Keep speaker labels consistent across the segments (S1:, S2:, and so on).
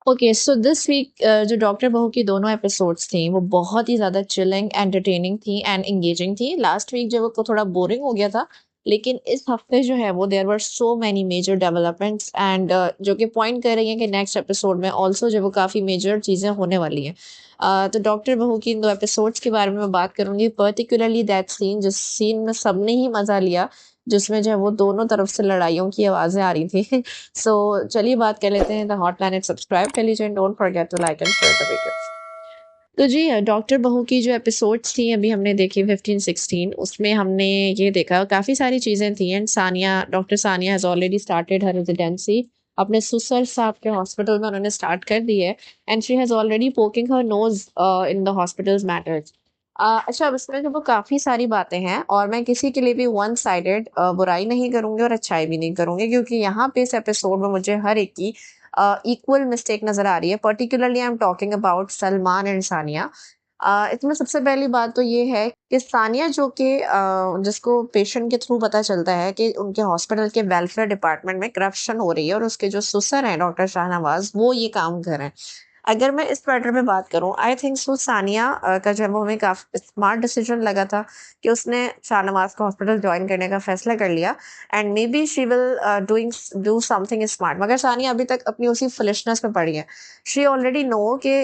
S1: Okay, so this week जो doctor बहू की दोनों एपिसोड्स थी वो बहुत ही ज़्यादा चिलिंग, एंटरटेनिंग थी एंड एंगेजिंग थी। लास्ट वीक जो वो थोड़ा बोरिंग हो गया था, लेकिन इस हफ्ते जो है वो there were so many major developments and जो कि पॉइंट कर रही हैं कि नेक्स्ट एपिसोड में ऑल्सो जो वो काफ़ी मेजर चीज़ें होने वाली हैं। तो डॉक्टर बहू की इन दो एपिसोड्स के बारे में मैं बात करूंगी, पर्टिकुलरली दैट सीन जिस सीन में सबने ही मज़ा लिया, जिसमें जो है वो दोनों तरफ से लड़ाइयों की आवाज़ें आ रही थी। सो चलिए बात कर लेते हैं द हॉट प्लैनेट। सब्सक्राइब कर लीजिए and don't forget to like and share the video. तो जी डॉक्टर बहू की जो एपिसोड्स थी अभी हमने देखी 15-16, उसमें हमने ये देखा काफ़ी सारी चीज़ें थी and Sania, doctor Sania has already started her residency अपने सुसर साहब के हॉस्पिटल में उन्होंने स्टार्ट कर दी है and she has already poking her nose in the hospitals matters. अच्छा, अब इसमें जो वो काफ़ी सारी बातें हैं और मैं किसी के लिए भी वन साइडेड बुराई नहीं करूँगी और अच्छाई भी नहीं करूँगी, क्योंकि यहाँ पे इस एपिसोड में मुझे हर एक की इक्वल मिस्टेक नज़र आ रही है। Particularly I am talking about Salman and Sania. इसमें सबसे पहली बात तो ये है कि सानिया जो कि जिसको पेशेंट के थ्रू पता चलता है कि उनके हॉस्पिटल के वेलफेयर डिपार्टमेंट में करप्शन हो रही है और उसके जो सुसर हैं डॉक्टर शाहनवाज वो ये काम कर रहे हैं। अगर मैं इस मैटर में बात करूं, आई थिंक सो सानिया का जो है वो हमें काफी स्मार्ट डिसीजन लगा था कि उसने शाहनवाज को हॉस्पिटल ज्वाइन करने का फैसला कर लिया and may be she will doing do something smart. मगर सानिया अभी तक अपनी उसी फुलिशनेस में पड़ी है। शी ऑलरेडी नो कि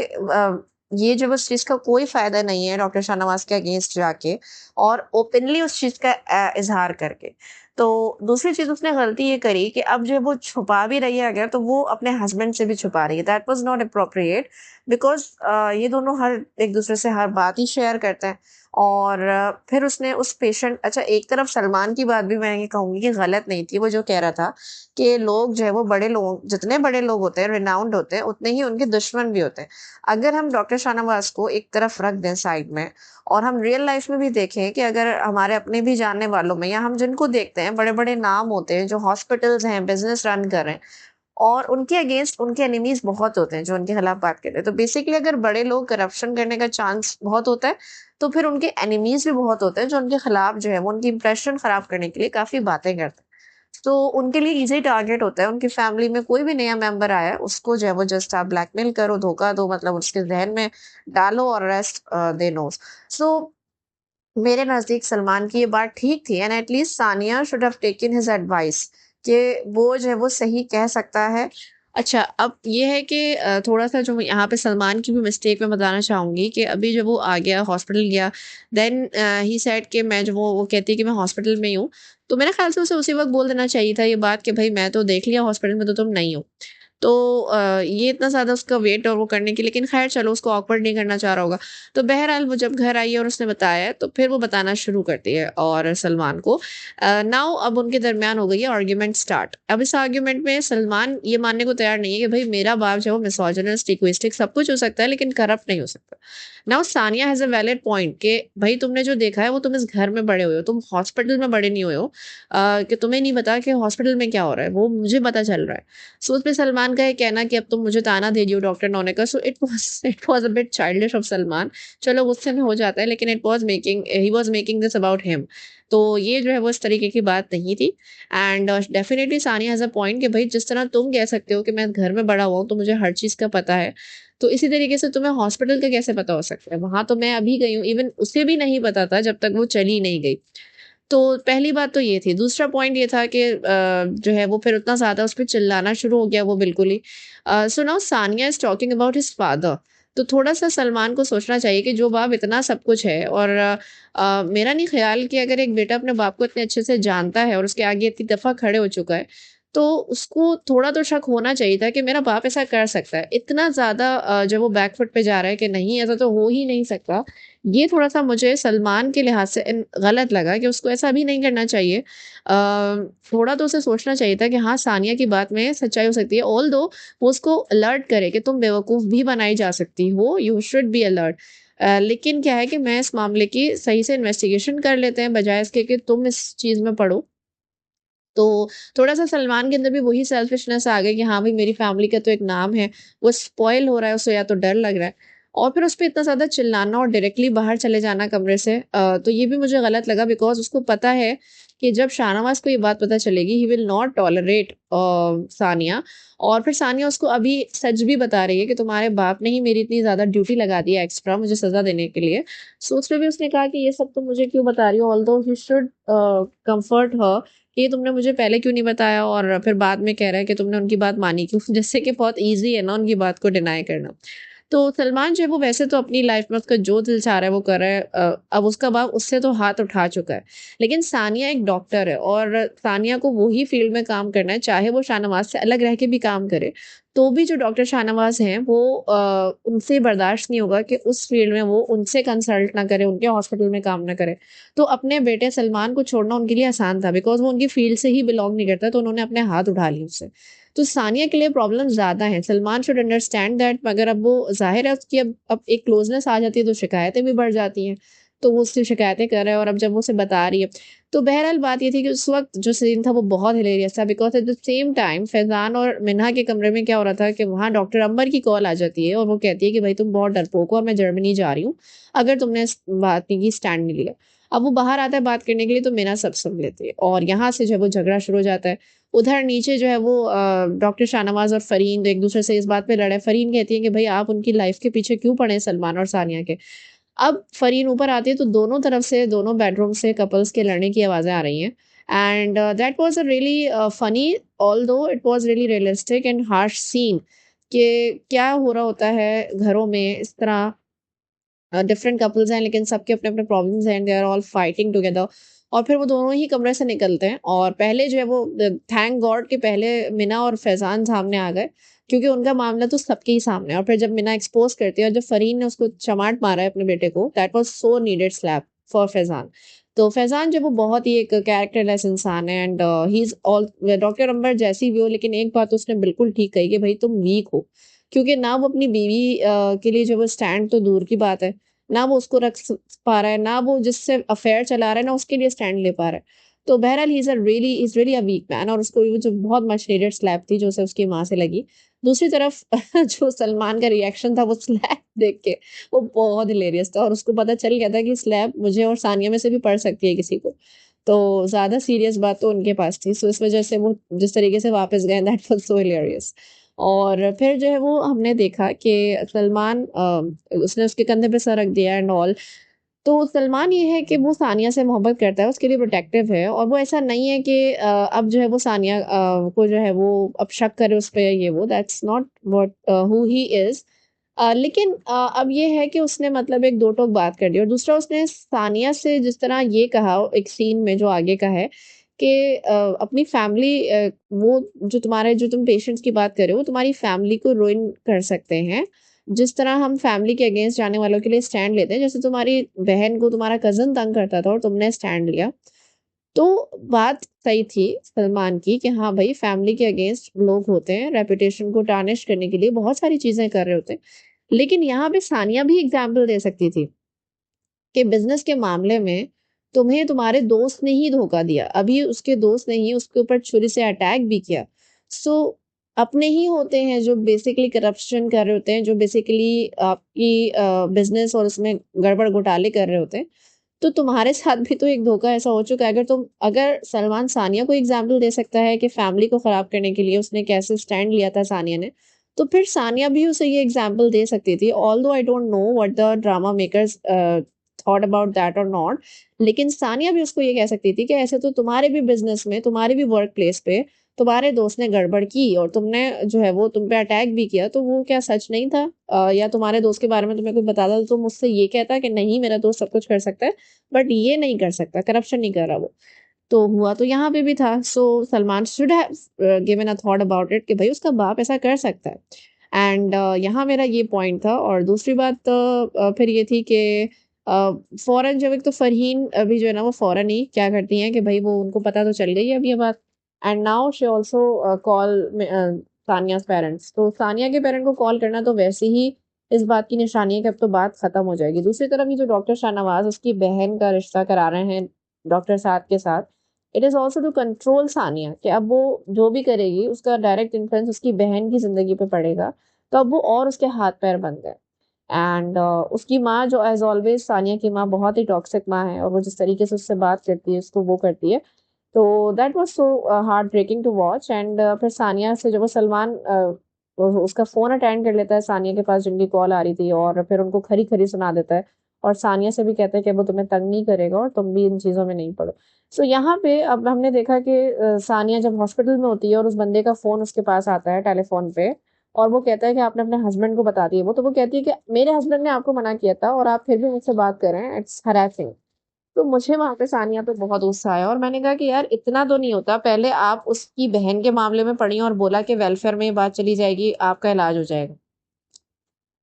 S1: ये जो उस चीज का कोई फायदा नहीं है डॉक्टर शाहनवाज के अगेंस्ट जाके और ओपनली उस चीज का इजहार करके। तो दूसरी चीज उसने गलती ये करी कि अब जो वो छुपा भी रही है अगर, तो वो अपने हस्बैंड से भी छुपा रही है। That was not appropriate because ये दोनों हर एक दूसरे से हर बात ही शेयर करते हैं। और फिर उसने उस पेशेंट, अच्छा एक तरफ सलमान की बात भी मैं ये कहूंगी कि गलत नहीं थी। वो जो कह रहा था कि लोग जो है वो बड़े लोग, जितने बड़े लोग होते हैं रिनाउंड होते हैं, उतने ही उनके दुश्मन भी होते हैं। अगर हम डॉक्टर शाहनवाज को एक तरफ रख दें साइड में और हम रियल लाइफ में भी देखें कि अगर हमारे अपने भी जानने वालों में या हम जिनको देखते हैं बड़े बड़े नाम होते हैं जो हॉस्पिटल्स हैं, बिजनेस रन कर रहे हैं, और उनके अगेंस्ट उनके एनिमीज बहुत होते हैं जो उनके खिलाफ बात करते हैं। तो बेसिकली अगर बड़े लोग करप्शन करने का चांस बहुत होता है, तो फिर उनके एनिमीज भी बहुत होते हैं जो उनके खिलाफ जो है वो उनकी इंप्रेशन खराब करने के लिए काफी बातें करते हैं। तो उनके लिए इजी टारगेट होता है। उनकी फैमिली में कोई भी नया मेंबर आया है उसको जो है वो जस्ट आप ब्लैकमेल करो, धोखा दो, मतलब उसके जहन में डालो और रेस्ट दे नो। सो मेरे नज़दीक सलमान की ये बात ठीक थी and at least Sania should have taken his advice कि वो जो है वो सही कह सकता है। अच्छा, अब ये है कि थोड़ा-सा जो यहाँ पे सलमान की भी मिस्टेक मैं बताना चाहूँगी कि अभी जब वो आ गया, हॉस्पिटल गया, देन ही सेड कि मैं जो वो कहती है कि मैं हॉस्पिटल में ही हूँ, तो मेरे ख़्याल से उसे उसी वक़्त बोल देना चाहिए था ये बात कि भई मैं तो देख लिया हॉस्पिटल में तो तुम नहीं हो। तो ये इतना ज़्यादा उसका वेट और वो करने की, लेकिन ख़ैर चलो उसको ऑकवर्ड नहीं करना चाह रहा होगा। तो बहरहाल वो जब घर आई और उसने बताया तो फिर वो बताना शुरू करती है और सलमान को नाउ अब उनके दरमियान हो गई है आर्ग्यूमेंट स्टार्ट। अब इस आर्ग्यूमेंट में सलमान ये मानने को तैयार नहीं है कि भाई मेरा बाप जो है वो मिसोजिनिस्ट, इगोइस्टिक सब कुछ हो सकता है लेकिन करप्ट नहीं हो सकता। Now Sania has a valid point कि भाई तुमने जो देखा है वो तुम इस घर में बड़े हुए हो, तुम हॉस्पिटल में बड़े नहीं हुए हो। कि तुम्हें नहीं पता कि हॉस्पिटल में क्या हो रहा है, वो मुझे पता चल रहा है। सो उसपे सलमान का ये कहना कि अब तुम मुझे ताना दे रही हो डॉक्टर ने होने का, so it was a bit childish of Salman. चलो गुस्से में हो जाता है लेकिन it was making he was making this about him. तो ये जो है वो इस तरीके की बात नहीं थी and definitely Sania has a point कि भाई जिस तरह तुम कह सकते हो कि मैं घर में बड़ा हुआ हूँ तो मुझे हर चीज़ का पता है, तो इसी तरीके से तुम्हें हॉस्पिटल का कैसे पता हो सकता है? वहाँ तो मैं अभी गई हूँ, इवन उसे भी नहीं पता था जब तक वो चली नहीं गई। तो पहली बात तो ये थी। दूसरा पॉइंट ये था कि जो है वो फिर उतना ज़्यादा उस पे चिल्लाना शुरू हो गया वो बिल्कुल ही। So now Sania is talking about his father. तो थोड़ा-सा सलमान को सोचना चाहिए कि जो बाप इतना सब कुछ है और मेरा नहीं ख़्याल कि अगर एक बेटा अपने बाप को इतने अच्छे से जानता है और उसके आगे इतनी दफ़ा खड़े हो चुका है, तो उसको थोड़ा तो शक होना चाहिए था कि मेरा बाप ऐसा कर सकता है। इतना ज़्यादा जो वो बैक फुट पे जा रहा है कि नहीं ऐसा तो हो ही नहीं सकता। ये थोड़ा-सा मुझे सलमान के लिहाज़ से गलत लगा कि उसको ऐसा भी नहीं करना चाहिए। थोड़ा तो उसे सोचना चाहिए था कि हाँ, सानिया की बात में सच्चाई हो सकती है। ऑल्दो वो उसको अलर्ट करे कि तुम बेवकूफ़ भी बनाई जा सकती हो, यू शुड बी अलर्ट। लेकिन क्या है कि मैं इस मामले की सही से इन्वेस्टिगेशन कर लेते हैं बजाए इसके कि तुम इस चीज़ में पड़ो। तो थोड़ा-सा सलमान के अंदर भी वही सेल्फिशनेस आ गई कि हाँ भाई मेरी फैमिली का तो एक नाम है, वो स्पॉइल हो रहा है, उसे या तो डर लग रहा है और फिर उस पे इतना ज़्यादा चिल्लाना और डायरेक्टली बाहर चले जाना कमरे से, तो ये भी मुझे गलत लगा बिकॉज़ उसको पता है कि जब शाहनवाज को ये बात पता चलेगी he will not tolerate Sania. और फिर सानिया उसको अभी सच भी बता रही है कि तुम्हारे बाप ने ही मेरी इतनी ज़्यादा ड्यूटी लगा दी है एक्स्ट्रा मुझे सज़ा देने के लिए। सो उसमें भी उसने कहा कि ये सब तुम मुझे क्यों बता रही हो, ऑल्दो ही शुड कंफर्ट हर कि तुमने मुझे पहले क्यों नहीं बताया, और फिर बाद में कह रहा है कि तुमने उनकी बात मानी क्यों जिससे कि बहुत ईज़ी है ना उनकी बात को डिनाई करना। तो सलमान जो है वो वैसे तो अपनी लाइफ में उसका जो दिल चाह रहा है वो कर रहा है, अब उसका बाप उससे तो हाथ उठा चुका है। लेकिन सानिया एक डॉक्टर है और सानिया को वो ही फील्ड में काम करना है, चाहे वो शाहनवाज से अलग रह के भी काम करे। तो भी जो डॉक्टर शाहनवाज हैं वो उनसे बर्दाश्त नहीं होगा कि उस फील्ड में वो उनसे कंसल्ट ना करे, उनके हॉस्पिटल में काम ना करे। तो अपने बेटे सलमान को छोड़ना उनके लिए आसान था बिकॉज़ वो उनकी फील्ड से ही बिलॉन्ग नहीं करता, तो उन्होंने अपने हाथ उठा लिए उससे। तो सानिया के लिए प्रॉब्लम ज़्यादा है। सलमान शुड अंडरस्टैंड दैट, मगर अब वो ज़ाहिर है उसकी अब एक क्लोज़नेस आ जाती है तो शिकायतें भी बढ़ जाती हैं। तो वो उससे शिकायतें कर रहा है और अब जब वो उसे बता रही है, तो बहरहाल बात ये थी कि उस वक़्त जो सीन था वो बहुत हिलेरियस था because at the same time Faizan और मिन्हा के कमरे में क्या हो रहा था कि वहाँ डॉक्टर अंबर की कॉल आ जाती है और वो कहती है कि भाई तुम बहुत डरपोक हो और मैं जर्मनी जा रही हूँ, अगर तुमने इस बात की स्टैंड नहीं लिया। अब वो बाहर आता है बात करने के लिए तो मिन्हा सब सुन लेती है और यहाँ से जो है वो झगड़ा शुरू हो जाता है। उधर नीचे जो है वो डॉक्टर शाहनवाज़ और फ़रीन एक दूसरे से इस बात पे लड़े। फ़रीन कहती है कि भई आप उनकी लाइफ़ के पीछे क्यों पड़े हैं सलमान और सानिया के। अब फ़रीन ऊपर आती है तो दोनों तरफ से, दोनों बेडरूम से कपल्स के लड़ने की आवाज़ें आ रही हैं। And that was a really funny, although it was really realistic and harsh scene कि क्या हो रहा होता है घरों में इस तरह। डिफरेंट कपल्स हैं लेकिन सबके अपने-अपने प्रॉब्लम्स हैं, they are all fighting together. और फिर वो दोनों ही कमरे से निकलते हैं और पहले जो है वो थैंक गॉड कि पहले मिना और फैज़ान सामने आ गए, क्योंकि उनका मामला तो सबके ही सामने है। और फिर जब मिना एक्सपोज़ करती है और जब फ़रीन ने उसको चमाट मारा है अपने बेटे को, that was so needed slap for Faizan. तो फैज़ान जो है वो बहुत ही एक कैरेक्टरलेस इंसान है and he is all doctor Amber जैसी भी हो, लेकिन एक बात उसने बिल्कुल ठीक कही कि भई तुम वीक हो। क्योंकि ना वो अपनी बीवी के लिए जो वो स्टैंड तो दूर की बात है, ना वो उसको रख पा रहा है, ना वो जिससे अफ़ेयर चला रहा है, ना उसके लिए स्टैंड ले पा रहा है। तो बहरहाल he is really a weak man और उसको वो जो बहुत मच नीडेड स्लैप थी जो उसे उसकी माँ से लगी। दूसरी तरफ जो सलमान का रिएक्शन था वो स्लैप देख के, वो बहुत हिलेरियस था और उसको पता चल गया था कि स्लैप मुझे और सानिया में से भी पड़ सकती है किसी को। तो ज़्यादा सीरियस बात तो उनके पास थी। सो इस वज़ह से वो जिस तरीके से वापस गए दैट वाज़ सो हिलेरियस। और फिर जो है वो हमने देखा कि सलमान उसने उसके कंधे पे सर रख दिया एंड ऑल। तो सलमान ये है कि वो सानिया से मोहब्बत करता है, उसके लिए प्रोटेक्टिव है और वो ऐसा नहीं है कि अब जो है वो सानिया को जो है वो अब शक करे उस पे ये वो, that's not what who he is. लेकिन अब ये है कि उसने मतलब एक दो टोक बात कर दी और दूसरा उसने सानिया से जिस तरह ये कहा एक सीन में जो आगे का है कि अपनी फैमिली वो जो तुम पेशेंट्स की बात कर रहे हो, वो तुम्हारी फैमिली को रुइन कर सकते हैं। जिस तरह हम फैमिली के अगेंस्ट जाने वालों के लिए स्टैंड लेते हैं, जैसे तुम्हारी बहन को तुम्हारा कज़न तंग करता था और तुमने स्टैंड लिया। तो बात सही थी सलमान की कि हाँ भाई फैमिली के अगेंस्ट लोग होते हैं, रेपुटेशन को टार्निश करने के लिए बहुत सारी चीज़ें कर रहे होते हैं। लेकिन यहाँ पे सानिया भी एग्ज़ाम्पल दे सकती थी कि बिज़नेस के मामले में तुम्हें तुम्हारे दोस्त ने ही धोखा दिया। अभी उसके दोस्त ने ही उसके ऊपर छुरी से अटैक भी किया। सो अपने ही होते हैं जो बेसिकली करप्शन कर रहे होते हैं, जो बेसिकली आपकी बिज़नेस और उसमें गड़बड़ घोटाले कर रहे होते हैं। तो तुम्हारे साथ भी तो एक धोखा ऐसा हो चुका है। अगर सलमान सानिया को एग्ज़ाम्पल दे सकता है कि फैमिली को ख़राब करने के लिए उसने कैसे स्टैंड लिया था सानिया ने, तो फिर सानिया भी उसे ये एग्ज़ाम्पल दे सकती थी। Although I don't know what the drama makers thought about that और नॉट, लेकिन सानिया भी उसको ये कह सकती थी कि ऐसे तो तुम्हारे भी बिज़नेस में, तुम्हारे भी वर्क प्लेस पे तुम्हारे दोस्त ने गड़बड़ की और तुमने जो है वो तुम पे अटैक भी किया, तो वो क्या सच नहीं था? या तुम्हारे दोस्त के बारे में तुम्हें कोई बताता तो तुम मुझसे ये कहता कि नहीं मेरा दोस्त सब कुछ कर सकता है, बट ये नहीं कर सकता, करप्शन नहीं कर रहा वो। तो हुआ तो यहाँ पे भी था। So Salman should have given a thought about it कि भई उसका बाप ऐसा कर सकता है। एंड यहाँ मेरा ये पॉइंट था और दूसरी बात फिर ये थी कि फ़ौरन जब एक तो फ़रहीन अभी जो है ना वो फ़ौरन ही क्या करती हैं कि भई वो उनको पता तो चल गई है अब ये बात। And now she also call Sania's parents. तो सानिया के पेरेंट को कॉल करना तो वैसे ही इस बात की निशानी है कि अब तो बात ख़त्म हो जाएगी। दूसरी तरफ ये जो डॉक्टर शाहनवाज़ उसकी बहन का रिश्ता करा रहे हैं डॉक्टर साद के साथ, it is also to control Sania कि अब वो जो भी करेगी उसका डायरेक्ट इन्फ्लुएंस उसकी बहन की ज़िंदगी पे पड़ेगा। तो अब वो और उसके हाथ-पैर बंद है। एंड उसकी माँ जो एज़ ऑलवेज़ सानिया की माँ बहुत ही टॉक्सिक माँ है और वो जिस तरीके से उससे बात करती है, उसको वो करती है। तो that was so heart breaking to watch. And फिर सानिया से जब वो सलमान उसका फ़ोन अटेंड कर लेता है सानिया के पास जिनकी कॉल आ रही थी, और फिर उनको खरी-खरी सुना देता है और सानिया से भी कहता है कि वो तुम्हें तंग नहीं करेगा और तुम भी इन चीज़ों में नहीं पड़ो। सो यहाँ पे अब हमने देखा कि सानिया जब हॉस्पिटल में होती है और उस बंदे का फ़ोन उसके पास आता है टेलीफ़ोन पे, और वो कहता है कि आपने अपने हस्बैंड को बता दिया वो, तो वो कहती है कि मेरे हस्बैंड ने आपको मना किया था और आप फिर भी मुझसे बात कर रहे हैं, इट्स हैरेसिंग। तो मुझे वहाँ पे सानिया पे बहुत गुस्सा आया और मैंने कहा कि यार इतना तो नहीं होता, पहले आप उसकी बहन के मामले में पड़ी और बोला कि वेलफेयर में ये बात चली जाएगी, आपका इलाज हो जाएगा।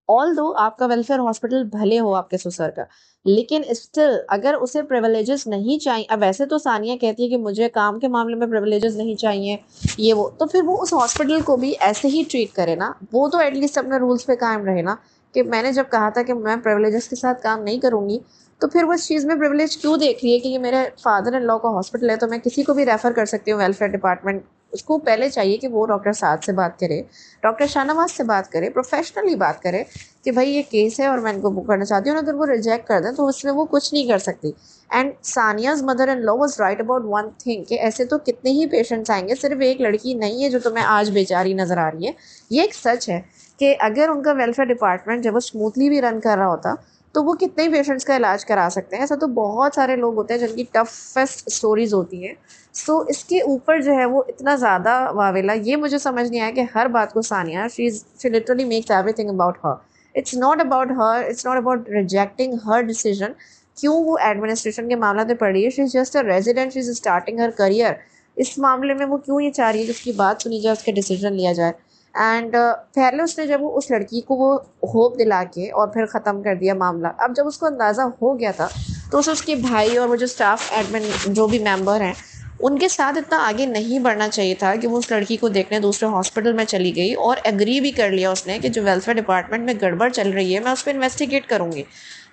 S1: ऑल्दो आपका वेलफेयर हॉस्पिटल भले हो आपके ससुर का, लेकिन स्टिल अगर उसे प्रिविलेजेस नहीं चाहिए, अब वैसे तो सानिया कहती है कि मुझे काम के मामले में प्रिविलेजेस नहीं चाहिए, ये वो, तो फिर वो उस हॉस्पिटल को भी ऐसे ही ट्रीट करे ना, वो तो एटलीस्ट अपने रूल्स पे कायम रहे ना, कि मैंने जब कहा था कि मैं प्रिविलेजेस के साथ काम नहीं करूंगी, तो फिर वो इस चीज़ में प्रिविलेज क्यों देख रही है कि ये मेरे फादर इन लॉ का हॉस्पिटल है तो मैं किसी को भी रेफर कर सकती हूँ वेलफेयर डिपार्टमेंट। उसको पहले चाहिए कि वो डॉक्टर साद से बात करे, डॉक्टर शाहनवाज से बात करे, प्रोफेशनली बात करे कि भाई ये केस है और मैं इनको बुक करना चाहती हूँ, और अगर वो रिजेक्ट कर दें तो उसमें वो कुछ नहीं कर सकती। And Sania's mother in law was right about one thing कि ऐसे तो कितने ही पेशेंट्स आएंगे, सिर्फ एक लड़की नहीं है जो तुम्हें आज बेचारी नजर आ रही है। ये एक सच है कि अगर उनका वेलफेयर डिपार्टमेंट जब वो स्मूथली भी रन कर रहा होता तो वो कितने ही पेशेंट्स का इलाज करा सकते हैं। ऐसा तो बहुत सारे लोग होते हैं जिनकी टफेस्ट स्टोरीज होती हैं। सो इसके ऊपर जो है वो इतना ज़्यादा वावेला, ये मुझे समझ नहीं आया कि हर बात को Sania she literally makes everything about her. It's not about her, it's not about rejecting her decision. क्यों वो एडमिनिस्ट्रेशन के मामला में पड़ी है, she is just a resident, she is starting her career. इस मामले में वो क्यों ये चाह रही है कि उसकी बात सुनी जाए, उसके डिसीजन लिया जाए। एंड पहले उसने जब वो उस लड़की को वो होप दिला के और फिर ख़त्म कर दिया मामला, अब जब उसको अंदाज़ा हो गया था तो उसे उसके भाई और वो जो स्टाफ एडमिन जो भी मेंबर हैं उनके साथ इतना आगे नहीं बढ़ना चाहिए था कि वो उस लड़की को देखने दूसरे हॉस्पिटल में चली गई और एग्री भी कर लिया उसने कि जो वेलफेयर डिपार्टमेंट में गड़बड़ चल रही है मैं उस पर इन्वेस्टिगेट करूँगी।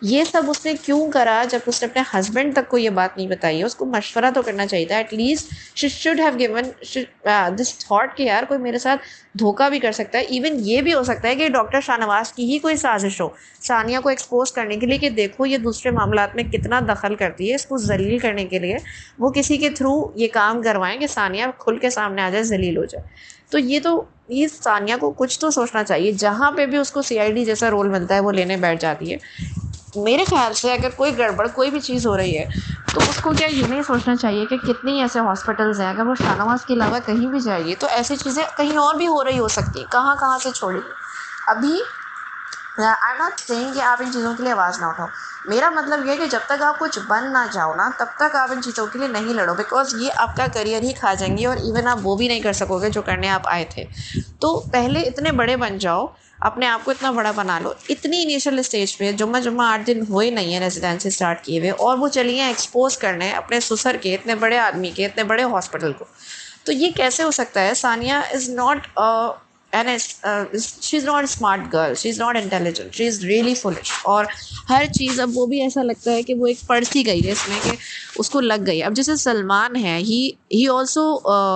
S1: ये सब उसने क्यों करा जब उसने अपने हस्बैंड तक को ये बात नहीं बताई है? उसको मशवरा तो करना चाहिए था at least. She should have given this thought कि यार कोई मेरे साथ धोखा भी कर सकता है। इवन ये भी हो सकता है कि डॉक्टर शाहनवाज की ही कोई साजिश हो सानिया को एक्सपोज करने के लिए कि देखो ये दूसरे मामलात में कितना दखल करती है, इसको जलील करने के लिए वो किसी के थ्रू ये काम करवाएं कि सानिया खुल के सामने आ जाए, जलील हो जाए। तो ये सानिया को कुछ तो सोचना चाहिए। जहाँ पे भी उसको सीआईडी जैसा रोल मिलता है वो लेने बैठ जाती है। मेरे ख्याल से अगर कोई गड़बड़ कोई भी चीज़ हो रही है तो उसको क्या ये नहीं सोचना चाहिए कि कितनी ऐसे हॉस्पिटल्स हैं, अगर वो शाहनवाज के अलावा कहीं भी जाएगी तो ऐसी चीज़ें कहीं और भी हो रही हो सकती है, कहाँ कहाँ से छोड़ी। अभी आई एम नॉट सेइंग कि आप इन चीज़ों के लिए आवाज़ ना उठाओ, मेरा मतलब ये है कि जब तक आप कुछ बन ना जाओ ना तब तक आप इन चीज़ों के लिए नहीं लड़ो, बिकॉज ये आपका करियर ही खा जाएंगी और इवन आप वो भी नहीं कर सकोगे जो करने आप आए थे। तो पहले इतने बड़े बन जाओ, अपने आप को इतना बड़ा बना लो। इतनी इनिशियल स्टेज पे जुम्मा जुम्मा 8 दिन हुए नहीं है रेजिडेंसी स्टार्ट किए हुए और वो चलिए एक्सपोज करने अपने ससुर के इतने बड़े आदमी के इतने बड़े हॉस्पिटल को, तो ये कैसे हो सकता है? Sania is not she is not smart girl, she is not intelligent, she is really foolish. और हर चीज़ अब वो भी ऐसा लगता है कि वो एक पढ़ सी गई है इसमें कि उसको लग गई। अब जैसे सलमान है, he also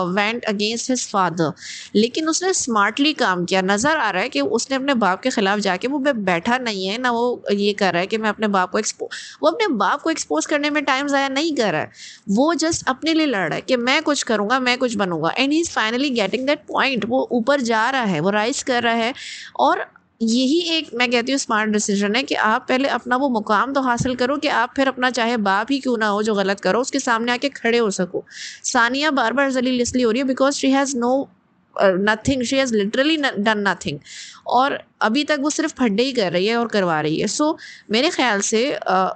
S1: went against his father, लेकिन उसने स्मार्टली काम किया। नज़र आ रहा है कि उसने अपने बाप के खिलाफ जाके वो बैठा नहीं है ना, वो ये कर रहा है कि मैं अपने बाप को वो अपने बाप को एक्सपोज करने में टाइम ज़ाया नहीं कर रहा है, वो जस्ट अपने लिए लड़ रहा है कि मैं कुछ करूँगा, मैं कुछ बनूंगा। And he is finally getting that point, वो ऊपर जा रहा है, वो राइज कर रहा है। और यही एक मैं कहती हूँ स्मार्ट डिसीजन है कि आप पहले अपना वो मुकाम तो हासिल करो कि आप फिर अपना चाहे बाप ही क्यों ना हो जो गलत करो उसके सामने आके खड़े हो सको। सानिया बार बार जलील इसलिए हो रही है because she has no nothing, she has literally done nothing, और अभी तक वो सिर्फ फड्डे ही कर रही है और करवा रही है। सो मेरे ख्याल से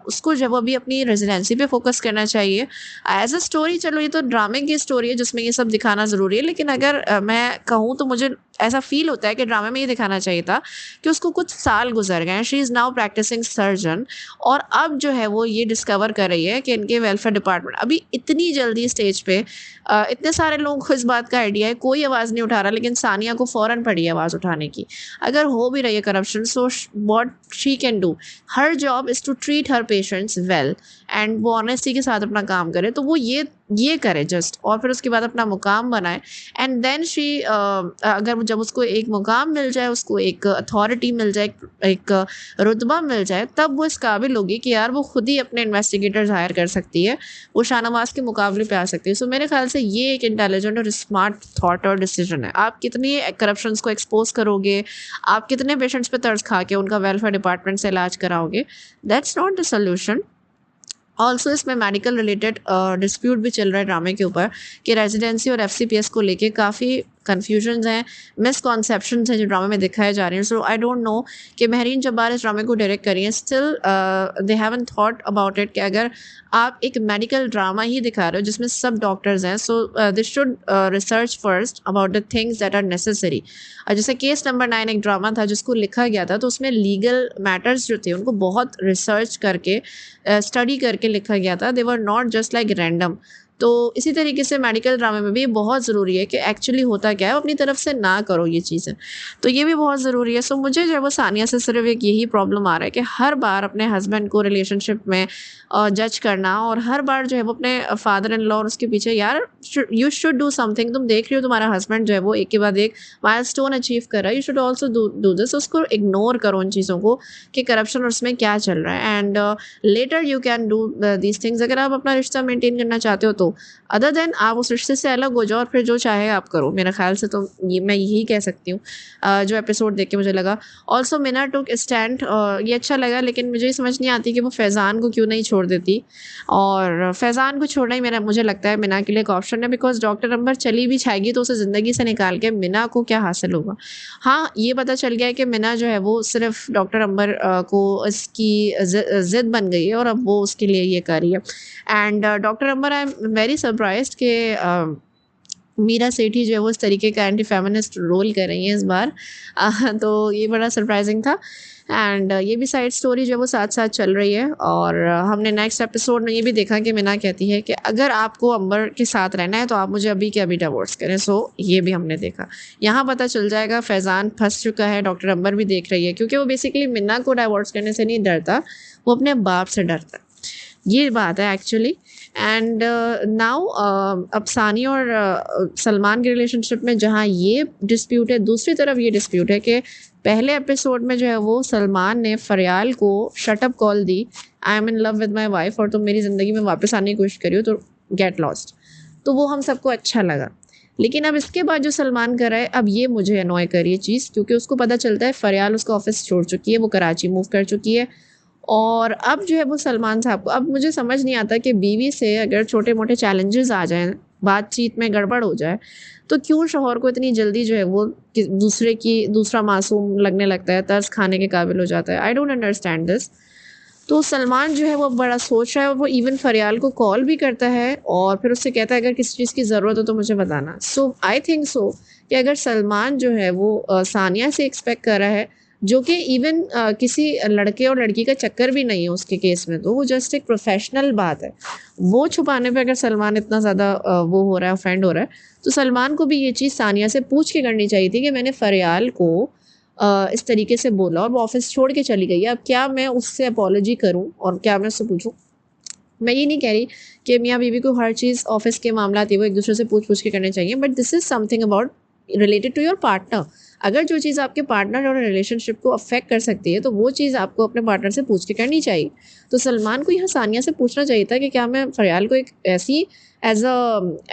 S1: उसको जब अभी अपनी रेजिडेंसी पे फोकस करना चाहिए। एज अ स्टोरी चलो ये तो ड्रामे की स्टोरी है जिसमें ये सब दिखाना ज़रूरी है, लेकिन अगर मैं कहूँ तो मुझे ऐसा फील होता है कि ड्रामे में ये दिखाना चाहिए था कि उसको कुछ साल गुजर गए, she is now practising surgeon, और अब जो है वो ये डिस्कवर कर रही है कि इनके वेलफेयर डिपार्टमेंट अभी इतनी जल्दी स्टेज पे इतने सारे लोगों को इस बात का आइडिया है, कोई आवाज़ नहीं उठा रहा, लेकिन सानिया को फ़ौरन पड़ी आवाज़ उठाने की। अगर हो भी रही है corruption, so what she can do, her job is to treat her patients well, and वो ऑनेस्टी के साथ अपना काम करे। तो वो ये ये करे जस्ट, और फिर उसके बाद अपना मुकाम बनाए। एंड देन शी अगर जब उसको एक मुकाम मिल जाए, उसको एक अथॉरिटी मिल जाए, एक रुतबा मिल जाए, तब वो इस काबिल होगी कि यार वो खुद ही अपने इन्वेस्टिगेटर्स हायर कर सकती है, वो शाहनवाज के मुकाबले पे आ सकती है। सो मेरे ख्याल से ये एक इंटेलिजेंट और स्मार्ट थॉट और डिसीजन है। आप कितनी करप्शंस को एक्सपोज करोगे, आप कितने पेशेंट्स पे तरस खा के उनका वेलफेयर डिपार्टमेंट से इलाज कराओगे, that's not the solution. Also इसमें मेडिकल रिलेटेड डिस्प्यूट भी चल रहा है ड्रामे के ऊपर कि रेजिडेंसी और एफसीपीएस को लेके काफ़ी कन्फ्यूजन्स हैं, मिसकॉन्सेप्शंस हैं जो ड्रामे में दिखाए जा रहे हैं। सो आई डोंट नो कि महरीन जब्बार इस ड्रामे को डायरेक्ट करी है, still they haven't thought about it कि अगर आप एक मेडिकल ड्रामा ही दिखा रहे हो जिसमें सब डॉक्टर्स हैं, so they should research first about the things that are necessary. जैसे केस नंबर 9 एक ड्रामा था जिसको लिखा गया था, तो उसमें लीगल मैटर्स जो थे उनको बहुत रिसर्च करके स्टडी करके लिखा गया था, they were not just like random. तो इसी तरीके से मेडिकल ड्रामे में भी बहुत ज़रूरी है कि एक्चुअली होता क्या है, अपनी तरफ से ना करो ये चीज़ें, तो ये भी बहुत ज़रूरी है। सो मुझे जो है वो सानिया से सिर्फ एक यही प्रॉब्लम आ रहा है कि हर बार अपने हस्बैंड को रिलेशनशिप में जज करना, और हर बार जो है वो अपने फादर इन लॉ और उसके पीछे, यार यू शुड डू समथिंग। तुम देख रही हो तुम्हारा हस्बैंड जो है वो एक के बाद एक माइलस्टोन अचीव कर रहा है, you should also do this. उसको इग्नोर करो उन चीज़ों को कि करप्शन और उसमें क्या चल रहा है, and later you can do these things. अगर आप अपना रिश्ता मेंटेन करना चाहते हो तो अदर देन आप उस रिश्ते से अलग हो जाओ और फिर जो चाहे आप करो। मेरे ख्याल से तो ये मैं यही कह सकती हूँ जो एपिसोड देख के मुझे लगा। ऑल्सो मिना टुक स्टैंड, ये अच्छा लगा, लेकिन मुझे ये समझ नहीं आती कि वो फैज़ान को क्यों नहीं छोड़ देती, और फैज़ान को छोड़ना ही मुझे लगता है मिना के लिए एक ऑप्शन है, बिकॉज डॉक्टर अंबर चली भी जाएगी तो उसे ज़िंदगी से निकाल के मिना को क्या हासिल होगा। हाँ, ये पता चल गया है कि मिना जो है वो सिर्फ डॉक्टर अंबर को इसकी ज़िद बन गई है और अब वो उसके लिए ये कर रही है। And doctor Amber, I am very surprised कि मीरा सेठी जो है वो इस तरीके का एंटी फेमिनिस्ट रोल कर रही हैं इस बार। तो ये बड़ा सरप्राइजिंग था। एंड ये भी साइड स्टोरी जो है वो साथ साथ चल रही है, और हमने नेक्स्ट एपिसोड में ये भी देखा कि मिना कहती है कि अगर आपको अंबर के साथ रहना है तो आप मुझे अभी के अभी डिवोर्स करें। सो ये भी हमने देखा। यहाँ पता चल जाएगा फैज़ान फंस चुका है, डॉक्टर अंबर भी देख रही है, क्योंकि वो बेसिकली मिना को डिवोर्स करने से नहीं डरता, वो अपने बाप से डरता है। ये बात है एक्चुअली। एंड नाउ अब सानी और सलमान के रिलेशनशिप में जहाँ ये डिस्प्यूट है, दूसरी तरफ ये डिस्प्यूट है कि पहले एपिसोड में जो है वो सलमान ने फरियाल को shut up call the, I am in love with my wife, और तुम मेरी ज़िंदगी में वापस आने की कोशिश करी हो तो गेट लॉस्ट। तो वो हम सबको अच्छा लगा। लेकिन अब इसके बाद जो सलमान कर रहा है, अब ये मुझे अनॉय कर रही है चीज़, क्योंकि उसको पता चलता है फरियाल उसका ऑफिस छोड़ चुकी है, वो कराची मूव कर चुकी है, और अब जो है वो सलमान साहब को, अब मुझे समझ नहीं आता कि बीवी से अगर छोटे मोटे चैलेंजेस आ जाएं, बातचीत में गड़बड़ हो जाए, तो क्यों शौहर को इतनी जल्दी जो है वो दूसरा मासूम लगने लगता है, तरस खाने के काबिल हो जाता है। I don't understand this. तो सलमान जो है वो बड़ा सोच रहा है, वो इवन फरियाल को कॉल भी करता है और फिर उससे कहता है अगर किसी चीज़ की ज़रूरत हो तो मुझे बताना। सो आई थिंक सो कि अगर सलमान जो है वो सानिया से एक्सपेक्ट कर रहा है, जो कि इवन किसी लड़के और लड़की का चक्कर भी नहीं है उसके केस में, तो वो जस्ट एक प्रोफेशनल बात है, वो छुपाने पे अगर सलमान इतना ज़्यादा वो हो रहा है, ऑफेंड हो रहा है, तो सलमान को भी ये चीज़ सानिया से पूछ के करनी चाहिए थी कि मैंने फरियाल को इस तरीके से बोला और वो ऑफिस छोड़ के चली गई है, अब क्या मैं उससे अपॉलोजी करूं और क्या मैं उससे पूछूं। मैं ये नहीं कह रही कि मियाँ बीवी को हर चीज़ ऑफिस के मामला थी वो एक दूसरे से पूछ के करने चाहिए, but this is something about related to your partner. अगर जो चीज़ आपके पार्टनर और रिलेशनशिप को अफेक्ट कर सकती है तो वो चीज़ आपको अपने पार्टनर से पूछ के करनी चाहिए। तो सलमान को यहाँ सानिया से पूछना चाहिए था कि क्या मैं फरियाल को एक ऐसी as a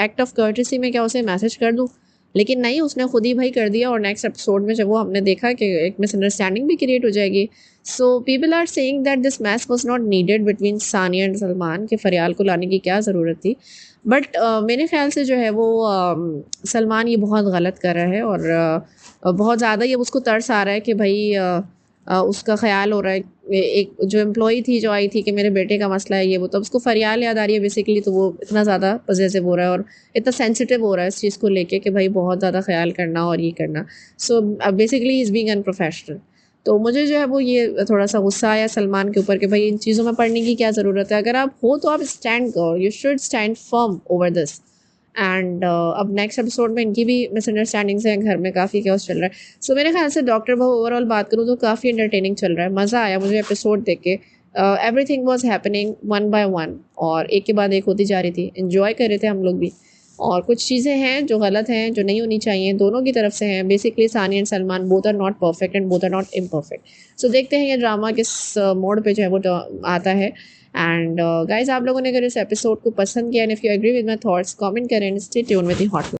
S1: act of courtesy में क्या उसे मैसेज कर दूँ, लेकिन नहीं, उसने खुद ही भाई कर दिया। और नेक्स्ट एपिसोड में जब वो हमने देखा कि एक मिसअंडरस्टैंडिंग भी क्रिएट हो जाएगी। So people are saying that this match was not needed between Sania and Salman, कि फरियाल को लाने की क्या ज़रूरत थी। बट मेरे ख्याल से जो है वो सलमान ये बहुत गलत कर रहा है, और बहुत ज़्यादा ये उसको तरस आ रहा है कि भाई उसका ख्याल हो रहा है। एक जो एम्प्लॉई थी जो आई थी कि मेरे बेटे का मसला है ये वो, तब उसको फरियाल याद आ रही है बेसिकली, तो वो इतना ज़्यादा पॉजेसिव हो रहा है और इतना सेंसिटिव हो रहा है इस चीज़ को लेके कि भाई बहुत ज़्यादा ख्याल करना और ये करना। So basically is being unprofessional. तो मुझे जो है वो ये थोड़ा सा गुस्सा आया सलमान के ऊपर कि भाई इन चीज़ों में पढ़ने की क्या ज़रूरत है, अगर आप हो तो आप स्टैंड करो, you should stand firm over this. And अब नेक्स्ट एपिसोड में इनकी भी मिसअंडरस्टैंडिंग्स हैं, घर में काफ़ी क्या चल रहा है। सो मेरे ख्याल से डॉक्टर बहु ओवरऑल बात करूँ तो काफ़ी एंटरटेनिंग चल रहा है, मज़ा आया मुझे एपिसोड देख के। Everything was happening one by one और एक के बाद एक होती जा रही थी। एंजॉय कर रहे थे हम लोग भी। और कुछ चीज़ें हैं जो गलत हैं, जो नहीं होनी चाहिए, दोनों की तरफ से हैं। Basically Sania and Salman both are not perfect and both are not imperfect. So देखते हैं ये ड्रामा किस मोड पे जो है वो आता है। एंड गाइज, आप लोगों ने अगर इस एपिसोड को पसंद किया and if you agree with my thoughts, comment करें and stay tune with the hot.